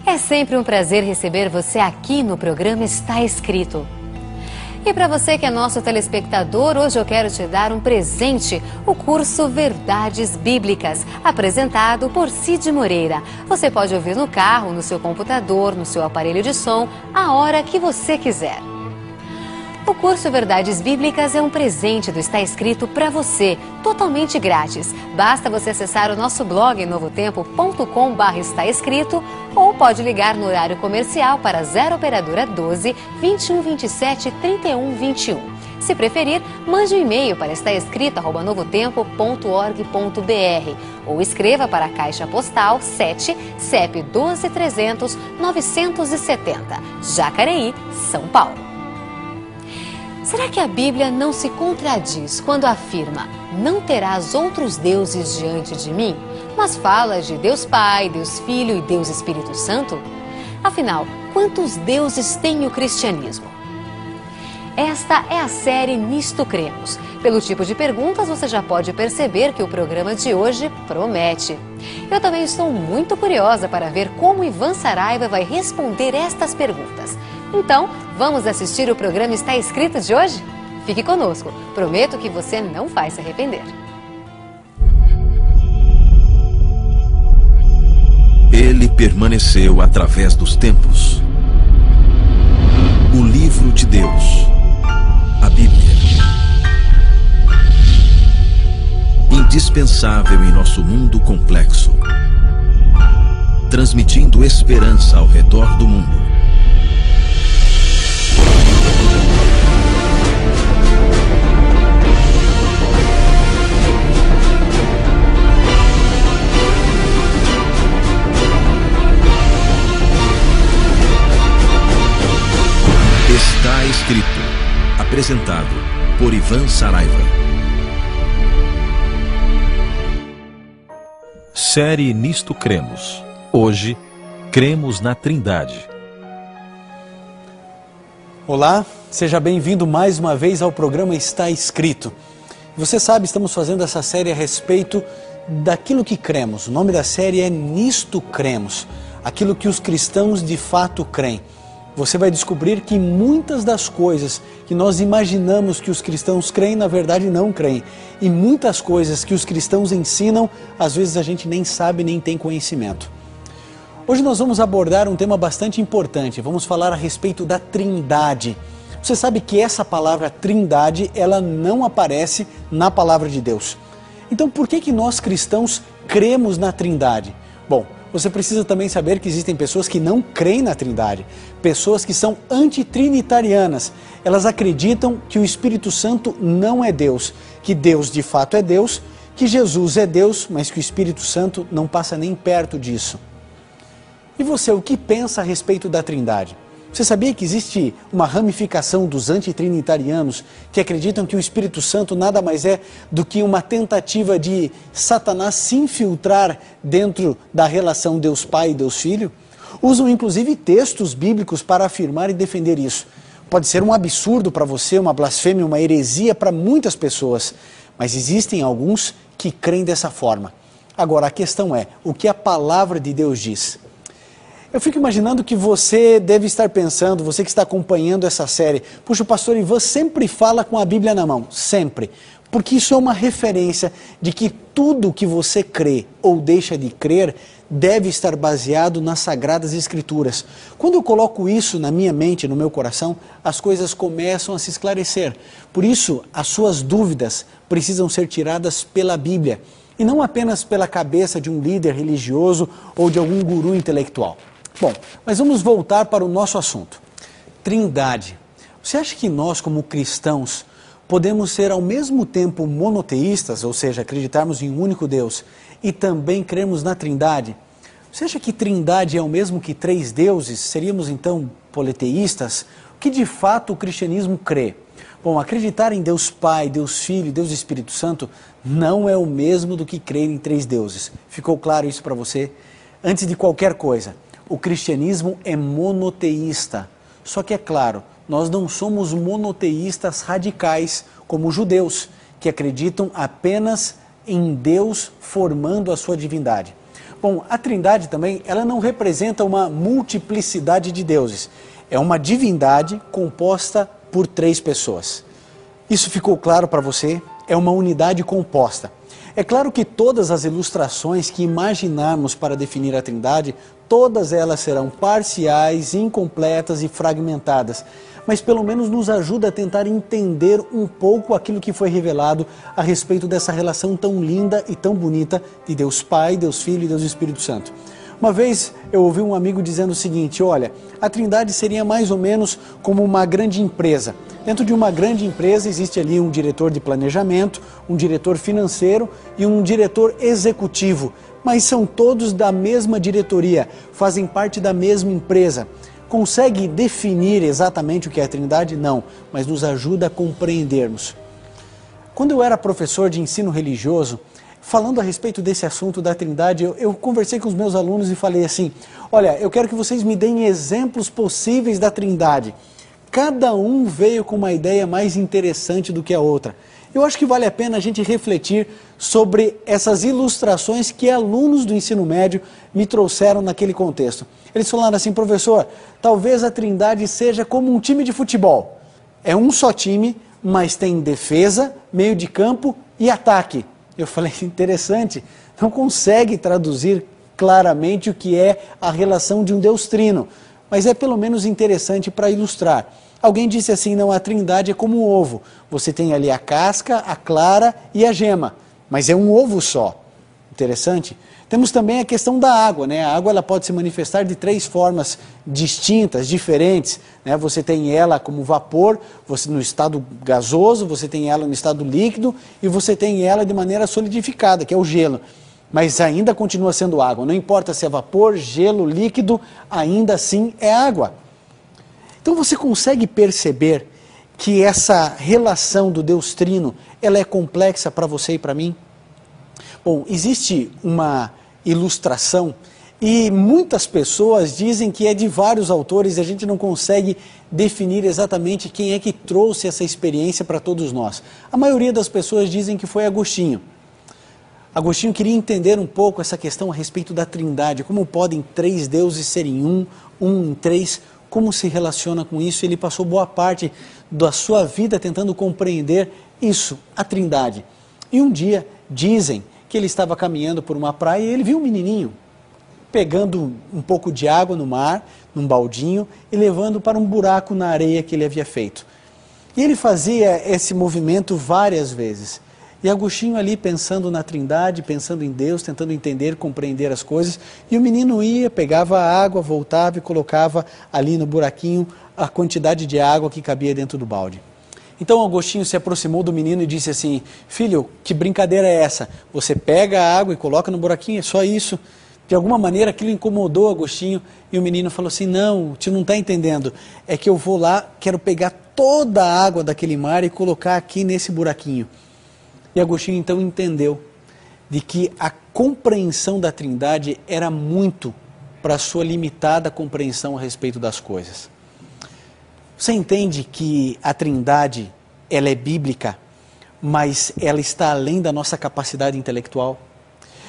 É sempre um prazer receber você aqui no programa Está Escrito. E para você que é nosso telespectador, hoje eu quero te dar um presente, o curso Verdades Bíblicas, apresentado por Cid Moreira. Você pode ouvir no carro, no seu computador, no seu aparelho de som, a hora que você quiser. O curso Verdades Bíblicas é um presente do Está Escrito para você, totalmente grátis. Basta você acessar o nosso blog novotempo.com/está escrito ou pode ligar no horário comercial para 0 operadora 12 21 27 31 21. Se preferir, mande um e-mail para estaescrito@novotempo.org.br ou escreva para a Caixa Postal 7 CEP 12 300 970, Jacareí, São Paulo. Será que a Bíblia não se contradiz quando afirma "não terás outros deuses diante de mim", mas fala de Deus Pai, Deus Filho e Deus Espírito Santo? Afinal, quantos deuses tem o cristianismo? Esta é a série Nisto Cremos. Pelo tipo de perguntas, você já pode perceber que o programa de hoje promete. Eu também estou muito curiosa para ver como Ivan Saraiva vai responder estas perguntas. Então, vamos assistir o programa Está Escrito de hoje? Fique conosco, prometo que você não vai se arrepender. Ele permaneceu através dos tempos. O livro de Deus, a Bíblia. Indispensável em nosso mundo complexo. Transmitindo esperança ao redor do mundo. Está Escrito, apresentado por Ivan Saraiva. Série Nisto Cremos. Hoje, cremos na Trindade. Olá, seja bem-vindo mais uma vez ao programa Está Escrito. Você sabe, estamos fazendo essa série a respeito daquilo que cremos. O nome da série é Nisto Cremos, aquilo que os cristãos de fato creem. Você vai descobrir que muitas das coisas que nós imaginamos que os cristãos creem, na verdade não creem. E muitas coisas que os cristãos ensinam, às vezes a gente nem sabe, nem tem conhecimento. Hoje nós vamos abordar um tema bastante importante. Vamos falar a respeito da Trindade. Você sabe que essa palavra Trindade, ela não aparece na palavra de Deus. Então por que nós cristãos cremos na Trindade? Bom, você precisa também saber que existem pessoas que não creem na Trindade, pessoas que são antitrinitarianas. Elas acreditam que o Espírito Santo não é Deus, que Deus de fato é Deus, que Jesus é Deus, mas que o Espírito Santo não passa nem perto disso. E você, o que pensa a respeito da Trindade? Você sabia que existe uma ramificação dos antitrinitarianos que acreditam que o Espírito Santo nada mais é do que uma tentativa de Satanás se infiltrar dentro da relação Deus Pai e Deus Filho? Usam inclusive textos bíblicos para afirmar e defender isso. Pode ser um absurdo para você, uma blasfêmia, uma heresia para muitas pessoas, mas existem alguns que creem dessa forma. Agora a questão é, o que a palavra de Deus diz? Eu fico imaginando que você deve estar pensando, você que está acompanhando essa série, puxa, o pastor Ivan sempre fala com a Bíblia na mão, sempre. Porque isso é uma referência de que tudo que você crê ou deixa de crer deve estar baseado nas Sagradas Escrituras. Quando eu coloco isso na minha mente, no meu coração, as coisas começam a se esclarecer. Por isso, as suas dúvidas precisam ser tiradas pela Bíblia e não apenas pela cabeça de um líder religioso ou de algum guru intelectual. Bom, mas vamos voltar para o nosso assunto. Trindade. Você acha que nós, como cristãos, podemos ser ao mesmo tempo monoteístas, ou seja, acreditarmos em um único Deus, e também cremos na Trindade? Você acha que Trindade é o mesmo que três deuses? Seríamos então politeístas? O que de fato o cristianismo crê? Bom, acreditar em Deus Pai, Deus Filho, Deus Espírito Santo não é o mesmo do que crer em três deuses. Ficou claro isso para você? Antes de qualquer coisa, o cristianismo é monoteísta. Só que é claro, nós não somos monoteístas radicais como os judeus, que acreditam apenas em Deus formando a sua divindade. Bom, a Trindade também, ela não representa uma multiplicidade de deuses. É uma divindade composta por 3 pessoas. Isso ficou claro para você? É uma unidade composta. É claro que todas as ilustrações que imaginarmos para definir a Trindade, todas elas serão parciais, incompletas e fragmentadas, mas pelo menos nos ajuda a tentar entender um pouco aquilo que foi revelado a respeito dessa relação tão linda e tão bonita de Deus Pai, Deus Filho e Deus Espírito Santo. Uma vez eu ouvi um amigo dizendo o seguinte: olha, a Trindade seria mais ou menos como uma grande empresa. Dentro de uma grande empresa existe ali um diretor de planejamento, um diretor financeiro e um diretor executivo, mas são todos da mesma diretoria, fazem parte da mesma empresa. Consegue definir exatamente o que é a Trindade? Não, mas nos ajuda a compreendermos. Quando eu era professor de ensino religioso, falando a respeito desse assunto da Trindade, eu conversei com os meus alunos e falei assim: olha, eu quero que vocês me deem exemplos possíveis da Trindade. Cada um veio com uma ideia mais interessante do que a outra. Eu acho que vale a pena a gente refletir sobre essas ilustrações que alunos do ensino médio me trouxeram naquele contexto. Eles falaram assim: professor, talvez a Trindade seja como um time de futebol. É um só time, mas tem defesa, meio de campo e ataque. Eu falei: interessante, não consegue traduzir claramente o que é a relação de um Deus trino, mas é pelo menos interessante para ilustrar. Alguém disse assim: não, a Trindade é como um ovo. Você tem ali a casca, a clara e a gema, mas é um ovo só. Interessante. Temos também a questão da água, né? A água ela pode se manifestar de 3 formas distintas, diferentes, né? Você tem ela como vapor, você no estado gasoso, você tem ela no estado líquido e você tem ela de maneira solidificada, que é o gelo. Mas ainda continua sendo água. Não importa se é vapor, gelo, líquido, ainda assim é água. Então você consegue perceber que essa relação do Deus Trino, ela é complexa para você e para mim? Bom, existe uma ilustração e muitas pessoas dizem que é de vários autores e a gente não consegue definir exatamente quem é que trouxe essa experiência para todos nós. A maioria das pessoas dizem que foi Agostinho. Agostinho queria entender um pouco essa questão a respeito da Trindade, como podem 3 deuses serem um em 3, como se relaciona com isso. Ele passou boa parte da sua vida tentando compreender isso, a Trindade. E um dia dizem que ele estava caminhando por uma praia e ele viu um menininho pegando um pouco de água no mar, num baldinho, e levando para um buraco na areia que ele havia feito. E ele fazia esse movimento várias vezes. E Agostinho ali pensando na Trindade, pensando em Deus, tentando entender, compreender as coisas, e o menino ia, pegava a água, voltava e colocava ali no buraquinho a quantidade de água que cabia dentro do balde. Então Agostinho se aproximou do menino e disse assim: filho, que brincadeira é essa? Você pega a água e coloca no buraquinho, é só isso? De alguma maneira aquilo incomodou Agostinho e o menino falou assim: não, o tio não está entendendo, é que eu vou lá, quero pegar toda a água daquele mar e colocar aqui nesse buraquinho. E Agostinho então entendeu de que a compreensão da Trindade era muito para a sua limitada compreensão a respeito das coisas. Você entende que a Trindade, ela é bíblica, mas ela está além da nossa capacidade intelectual?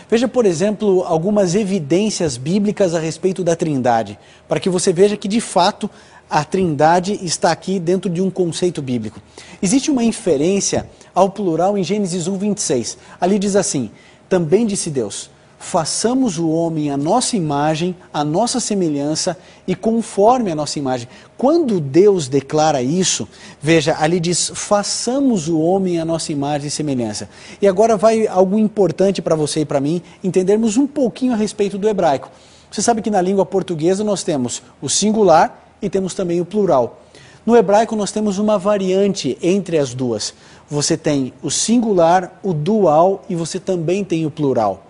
Veja, por exemplo, algumas evidências bíblicas a respeito da Trindade, para que você veja que, de fato, a Trindade está aqui dentro de um conceito bíblico. Existe uma inferência ao plural em Gênesis 1:26. Ali diz assim: também disse Deus, façamos o homem à nossa imagem, à nossa semelhança e conforme a nossa imagem. Quando Deus declara isso, veja, ali diz, façamos o homem à nossa imagem e semelhança. E agora vai algo importante para você e para mim, entendermos um pouquinho a respeito do hebraico. Você sabe que na língua portuguesa nós temos o singular e temos também o plural. No hebraico nós temos uma variante entre as duas. Você tem o singular, o dual e você também tem o plural.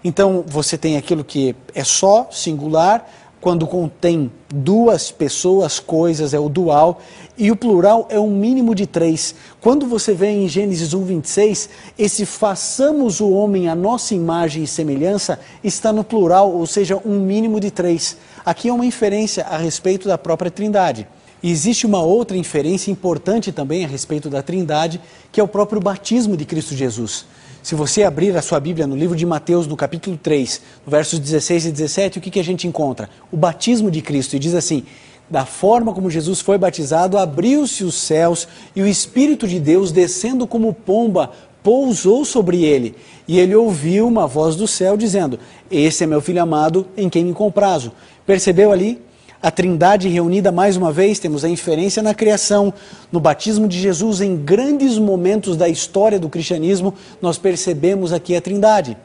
Então você tem aquilo que é só singular, quando contém 2 pessoas, coisas, é o dual, e o plural é um mínimo de 3. Quando você vê em Gênesis 1:26, esse façamos o homem à nossa imagem e semelhança está no plural, ou seja, um mínimo de 3. Aqui é uma inferência a respeito da própria Trindade. E existe uma outra inferência importante também a respeito da Trindade, que é o próprio batismo de Cristo Jesus. Se você abrir a sua Bíblia no livro de Mateus, no capítulo 3, versos 16 e 17, o que a gente encontra? O batismo de Cristo. E diz assim: da forma como Jesus foi batizado, abriu-se os céus e o Espírito de Deus, descendo como pomba, pousou sobre ele. E ele ouviu uma voz do céu dizendo: esse é meu filho amado, em quem me comprazo. Percebeu ali? A Trindade reunida mais uma vez, temos a inferência na criação, no batismo de Jesus, em grandes momentos da história do cristianismo, nós percebemos aqui a Trindade.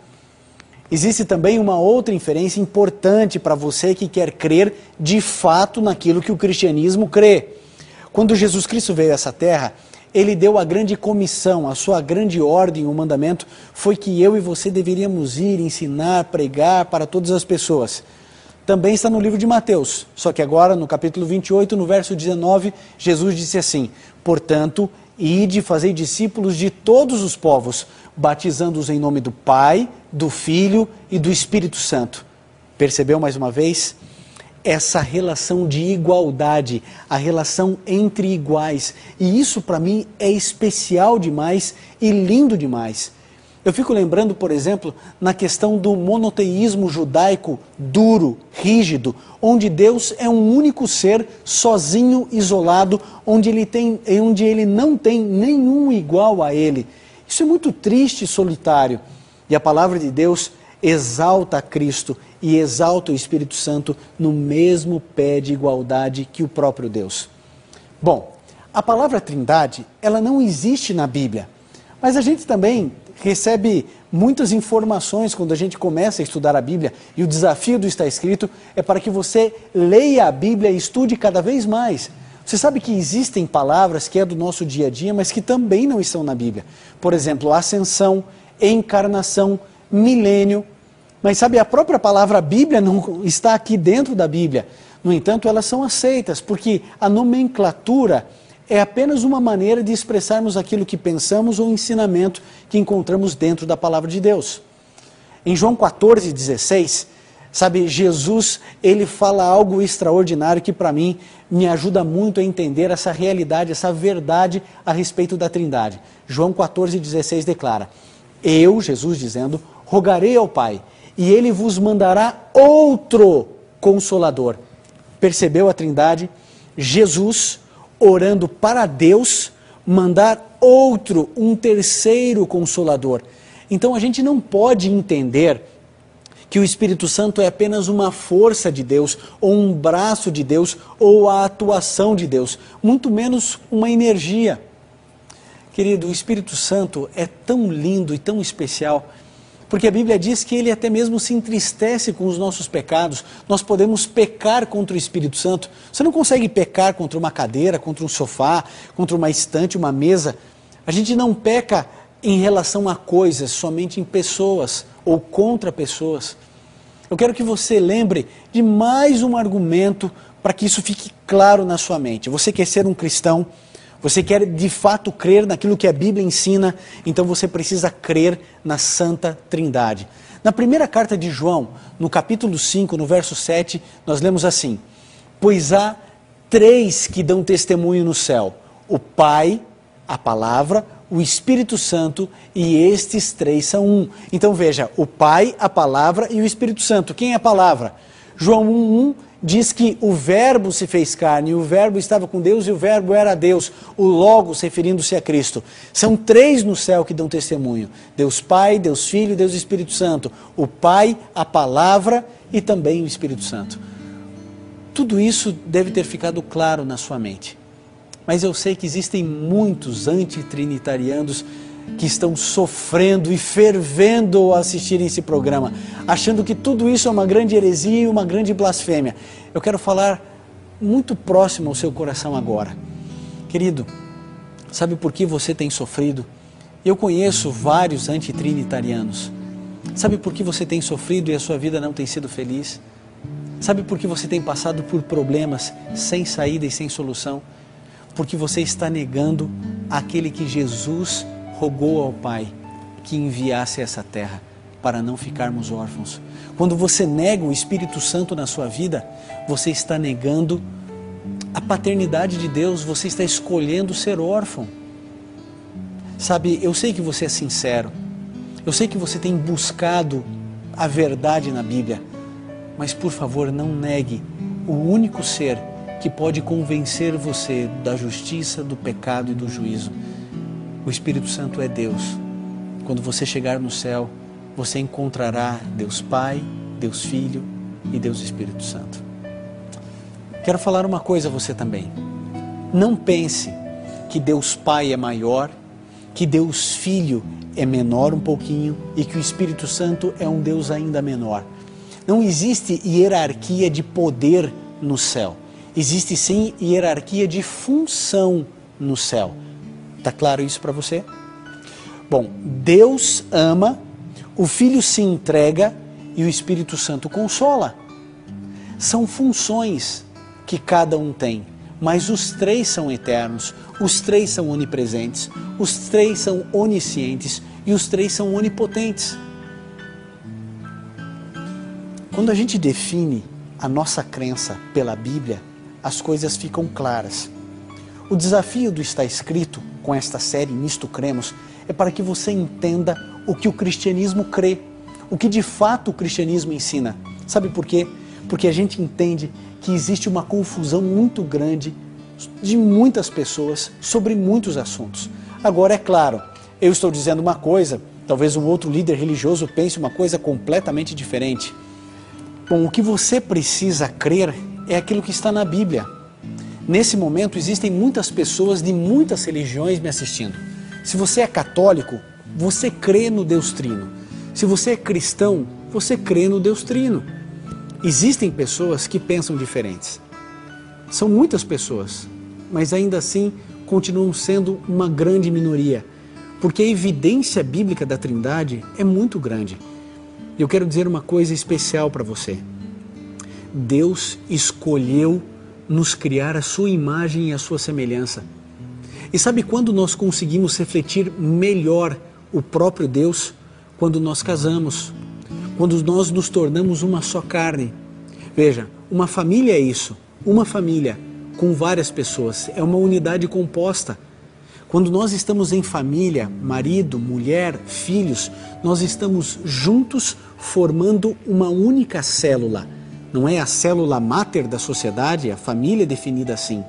Existe também uma outra inferência importante para você que quer crer de fato naquilo que o cristianismo crê. Quando Jesus Cristo veio a essa terra, ele deu a grande comissão, a sua grande ordem, o mandamento, foi que eu e você deveríamos ir, ensinar, pregar para todas as pessoas. Também está no livro de Mateus, só que agora no capítulo 28, no verso 19, Jesus disse assim: portanto, ide e fazei discípulos de todos os povos, batizando-os em nome do Pai, do Filho e do Espírito Santo. Percebeu mais uma vez? Essa relação de igualdade, a relação entre iguais. E isso para mim é especial demais e lindo demais. Eu fico lembrando, por exemplo, na questão do monoteísmo judaico duro, rígido, onde Deus é um único ser, sozinho, isolado, onde ele não tem nenhum igual a ele. Isso é muito triste e solitário. E a palavra de Deus exalta a Cristo e exalta o Espírito Santo no mesmo pé de igualdade que o próprio Deus. Bom, a palavra Trindade, ela não existe na Bíblia, mas a gente também recebe muitas informações quando a gente começa a estudar a Bíblia, e o desafio do Está Escrito é para que você leia a Bíblia e estude cada vez mais. Você sabe que existem palavras que é do nosso dia a dia, mas que também não estão na Bíblia. Por exemplo, ascensão, encarnação, milênio. Mas sabe, a própria palavra Bíblia não está aqui dentro da Bíblia. No entanto, elas são aceitas, porque a nomenclatura é apenas uma maneira de expressarmos aquilo que pensamos ou ensinamento que encontramos dentro da palavra de Deus. Em João 14,16, sabe, Jesus, ele fala algo extraordinário que para mim me ajuda muito a entender essa realidade, essa verdade a respeito da Trindade. João 14,16 declara: eu, Jesus dizendo, rogarei ao Pai, e Ele vos mandará outro Consolador. Percebeu a Trindade? Jesus, orando para Deus, mandar outro, um terceiro Consolador. Então a gente não pode entender que o Espírito Santo é apenas uma força de Deus, ou um braço de Deus, ou a atuação de Deus, muito menos uma energia. Querido, o Espírito Santo é tão lindo e tão especial, porque a Bíblia diz que ele até mesmo se entristece com os nossos pecados. Nós podemos pecar contra o Espírito Santo. Você não consegue pecar contra uma cadeira, contra um sofá, contra uma estante, uma mesa. A gente não peca em relação a coisas, somente em pessoas ou contra pessoas. Eu quero que você lembre de mais um argumento para que isso fique claro na sua mente. Você quer ser um cristão? Você quer de fato crer naquilo que a Bíblia ensina, então você precisa crer na Santa Trindade. Na primeira carta de João, no capítulo 5, no verso 7, nós lemos assim: pois há três que dão testemunho no céu, o Pai, a Palavra, o Espírito Santo, e estes três são um. Então veja, o Pai, a Palavra e o Espírito Santo. Quem é a Palavra? João 1:1 diz que o Verbo se fez carne, e o Verbo estava com Deus e o Verbo era Deus, o Logos referindo-se a Cristo. São três no céu que dão testemunho: Deus Pai, Deus Filho e Deus Espírito Santo. O Pai, a Palavra e também o Espírito Santo. Tudo isso deve ter ficado claro na sua mente. Mas eu sei que existem muitos antitrinitarianos que estão sofrendo e fervendo ao assistirem esse programa, achando que tudo isso é uma grande heresia e uma grande blasfêmia. Eu quero falar muito próximo ao seu coração agora. Querido, sabe por que você tem sofrido? Eu conheço vários antitrinitarianos. Sabe por que você tem sofrido e a sua vida não tem sido feliz? Sabe por que você tem passado por problemas sem saída e sem solução? Porque você está negando aquele que Jesus rogou ao Pai que enviasse essa terra para não ficarmos órfãos. Quando você nega o Espírito Santo na sua vida, você está negando a paternidade de Deus, você está escolhendo ser órfão. Sabe, eu sei que você é sincero, Eu sei que você tem buscado a verdade na Bíblia, mas por favor não negue o único ser que pode convencer você da justiça, do pecado e do juízo. O Espírito Santo é Deus. Quando você chegar no céu, você encontrará Deus Pai, Deus Filho e Deus Espírito Santo. Quero falar uma coisa a você também. Não pense que Deus Pai é maior, que Deus Filho é menor um pouquinho e que o Espírito Santo é um Deus ainda menor. Não existe hierarquia de poder no céu. Existe sim hierarquia de função no céu. Está claro isso para você? Bom, Deus ama, o Filho se entrega e o Espírito Santo consola. São funções que cada um tem, mas os três são eternos, os três são onipresentes, os três são oniscientes e os três são onipotentes. Quando a gente define a nossa crença pela Bíblia, as coisas ficam claras. O desafio do Está Escrito, com esta série Nisto Cremos, é para que você entenda o que o cristianismo crê, o que de fato o cristianismo ensina. Sabe por quê? Porque a gente entende que existe uma confusão muito grande de muitas pessoas sobre muitos assuntos. Agora, é claro, eu estou dizendo uma coisa, talvez um outro líder religioso pense uma coisa completamente diferente. Bom, o que você precisa crer é aquilo que está na Bíblia. Nesse momento existem muitas pessoas de muitas religiões me assistindo. Se você é católico, você crê no Deus Trino. Se você é cristão, você crê no Deus Trino. Existem pessoas que pensam diferentes. São muitas pessoas, mas ainda assim continuam sendo uma grande minoria, porque a evidência bíblica da Trindade é muito grande. Eu quero dizer uma coisa especial para você. Deus escolheu nos criar a sua imagem e a sua semelhança. E sabe quando nós conseguimos refletir melhor o próprio Deus? Quando nós casamos, quando nós nos tornamos uma só carne. Veja, uma família é isso, uma família com várias pessoas, é uma unidade composta. Quando nós estamos em família, marido, mulher, filhos, nós estamos juntos formando uma única célula. Não é a célula máter da sociedade, a família é definida assim.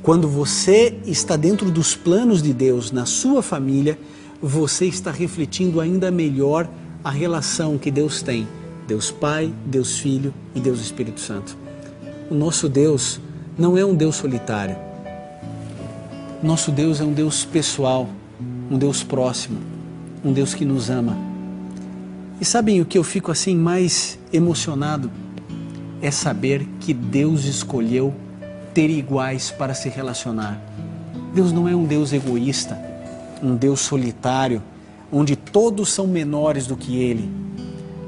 Quando você está dentro dos planos de Deus na sua família, você está refletindo ainda melhor a relação que Deus tem. Deus Pai, Deus Filho e Deus Espírito Santo. O nosso Deus não é um Deus solitário. Nosso Deus é um Deus pessoal, um Deus próximo, um Deus que nos ama. E sabem o que eu fico assim mais emocionado? É saber que Deus escolheu ter iguais para se relacionar. Deus não é um Deus egoísta, um Deus solitário, onde todos são menores do que Ele.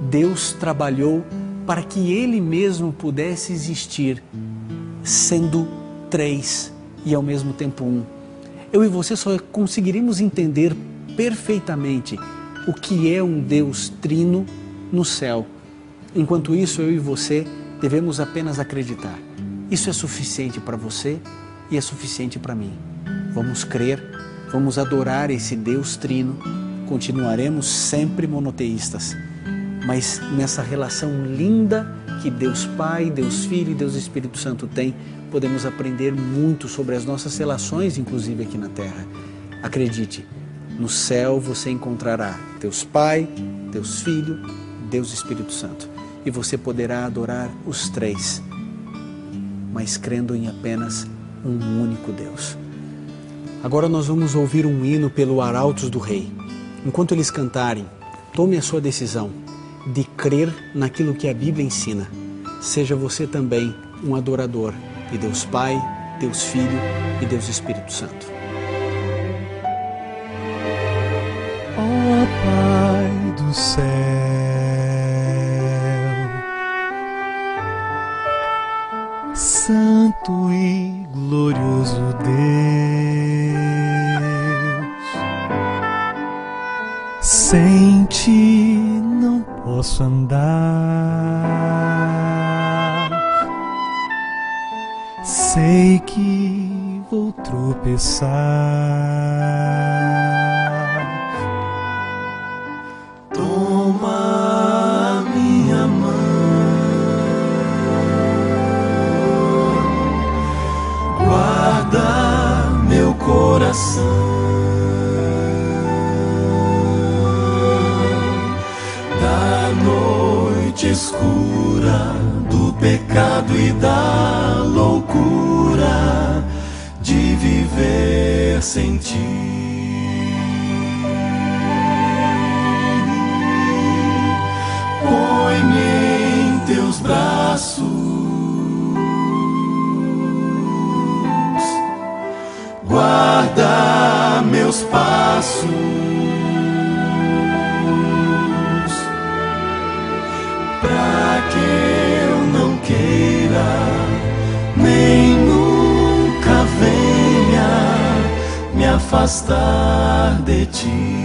Deus trabalhou para que Ele mesmo pudesse existir, sendo três e ao mesmo tempo um. Eu e você só conseguiríamos entender perfeitamente o que é um Deus trino no céu. Enquanto isso, eu e você devemos apenas acreditar. Isso é suficiente para você e é suficiente para mim. Vamos crer, vamos adorar esse Deus trino, continuaremos sempre monoteístas, mas nessa relação linda que Deus Pai, Deus Filho e Deus Espírito Santo tem, podemos aprender muito sobre as nossas relações, inclusive aqui na Terra. Acredite, no céu você encontrará Deus Pai, Deus Filho, Deus Espírito Santo. E você poderá adorar os três, mas crendo em apenas um único Deus. Agora nós vamos ouvir um hino pelo Arautos do Rei. Enquanto eles cantarem, tome a sua decisão de crer naquilo que a Bíblia ensina. Seja você também um adorador de Deus Pai, Deus Filho e Deus Espírito Santo. Ó Pai do céu, Santo e glorioso Deus, sem ti não posso andar. Sei que vou tropeçar, pecado e da loucura de viver sem ti. Põe-me em teus braços, guarda meus passos, pra que eu não queira, nem nunca venha me afastar de ti.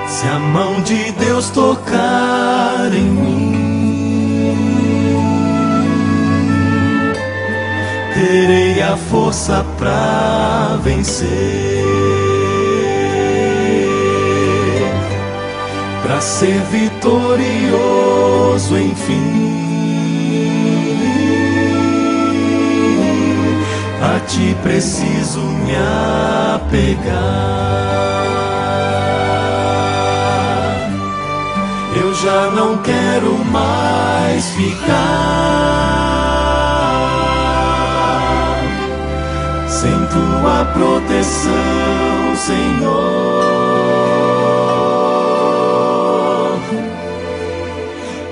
Se a mão de Deus tocar em mim, terei a força pra vencer, pra ser vitorioso enfim. A ti preciso me apegar. Eu já não quero mais ficar sem tua proteção, Senhor.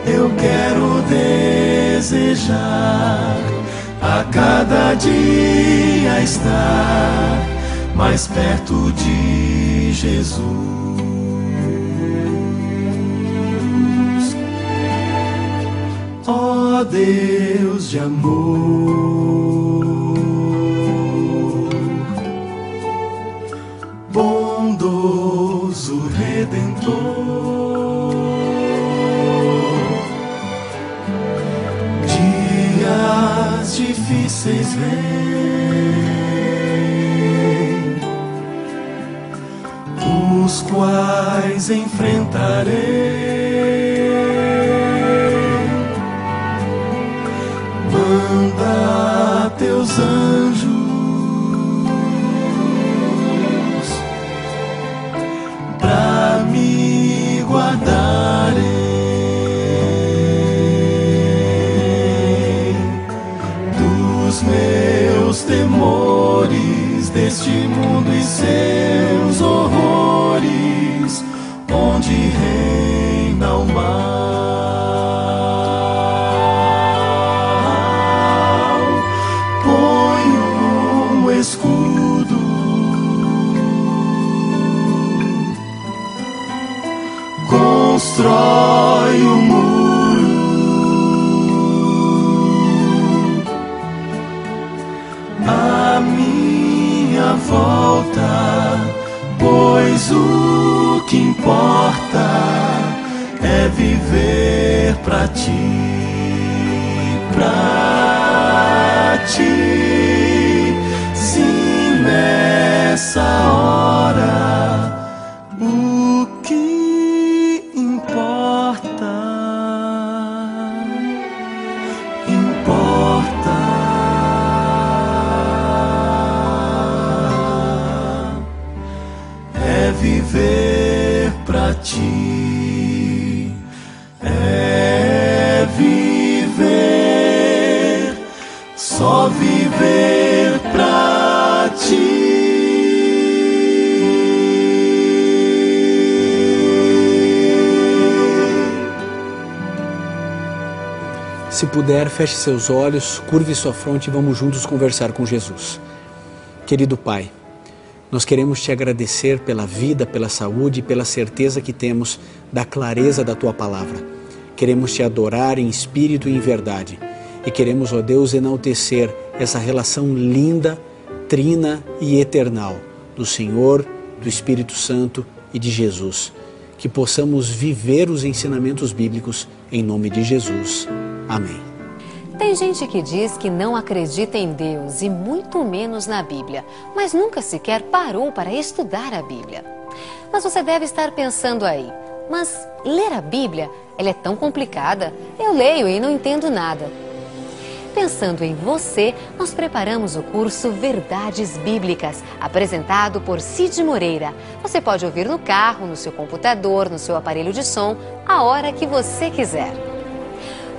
Eu quero desejar a cada dia estar mais perto de Jesus. Ó Deus de amor, bondoso Redentor, dias difíceis vêm, os quais enfrentarei. Manda teus anjos pra me guardarem dos meus temores, deste mundo e seus horrores, onde reina o mal. Escudo, constrói um muro, à minha volta, pois o que importa é viver pra ti, pra ti. Nessa hora, o que importa, é viver pra ti, é viver, só viver pra ti. Se puder, feche seus olhos, curve sua fronte e vamos juntos conversar com Jesus. Querido Pai, nós queremos te agradecer pela vida, pela saúde e pela certeza que temos da clareza da tua palavra. Queremos te adorar em espírito e em verdade. E queremos, ó Deus, enaltecer essa relação linda, trina e eternal do Senhor, do Espírito Santo e de Jesus. Que possamos viver os ensinamentos bíblicos em nome de Jesus. Amém. Tem gente que diz que não acredita em Deus e muito menos na Bíblia, mas nunca sequer parou para estudar a Bíblia. Mas você deve estar pensando aí, mas ler a Bíblia, ela é tão complicada? Eu leio e não entendo nada. Pensando em você, nós preparamos o curso Verdades Bíblicas, apresentado por Cid Moreira. Você pode ouvir no carro, no seu computador, no seu aparelho de som, a hora que você quiser.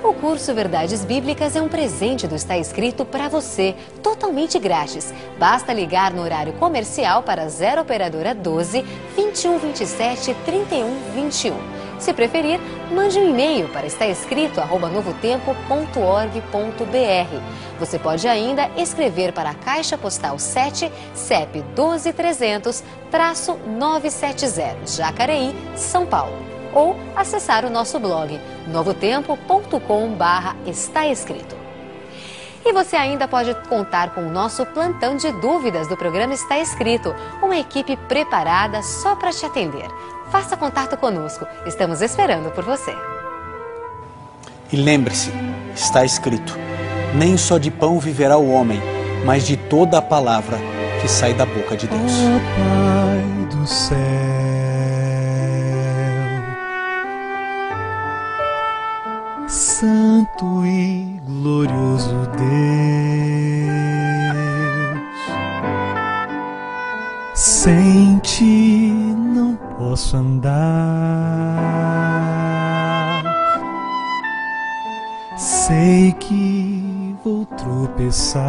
O curso Verdades Bíblicas é um presente do Está Escrito para você, totalmente grátis. Basta ligar no horário comercial para 0 operadora 12 21 27 31 21. Se preferir, mande um e-mail para estaescrito@novotempo.org.br. Você pode ainda escrever para a Caixa Postal 7, CEP 12300-970, Jacareí, São Paulo. Ou acessar o nosso blog novotempo.com/estaescrito. E você ainda pode contar com o nosso plantão de dúvidas do programa Está Escrito, uma equipe preparada só para te atender. Faça contato conosco, estamos esperando por você. E lembre-se, está escrito: nem só de pão viverá o homem, mas de toda a palavra que sai da boca de Deus. Ó Pai do céu, santo e glorioso Deus, sem ti não posso andar. Sei que vou tropeçar.